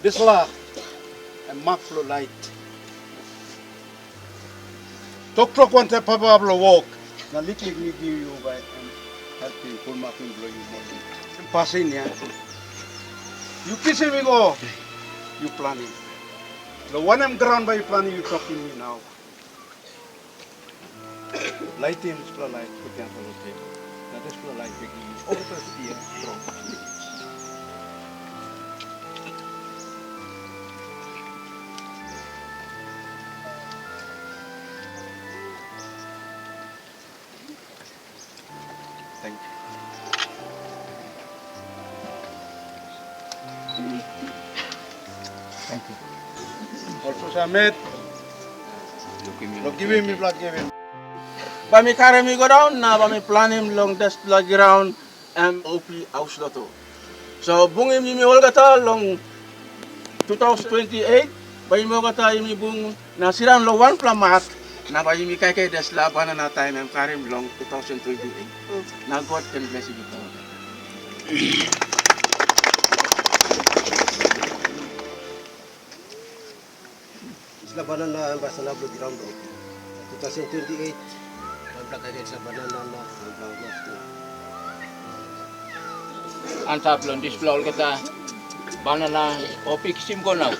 Bisla and Makflo light. Tok one time Papa walk. Na liklik ni give you by and helping full mapping blow you morning. Passing ya. You kissing me go. You planning. The one I'm ground by you planning you talking me now. Light him display light put down on the table. Now display light begin. Over here strong. Thank you. Thank you. Also Samet. Look give him blood give him. But me carry me go down now, but me plan him long this like ground and OP house lotto. So bung him me all gata long 2028. But him gata him bung na siran lo one plamat. Na ba him kay des laban na time and carry him long 2028. Now God can bless you. Labanan na ang basta nablo ground 2028 ang plakay sa banana na ang ground na Antap long display kita banana opik sim ko now.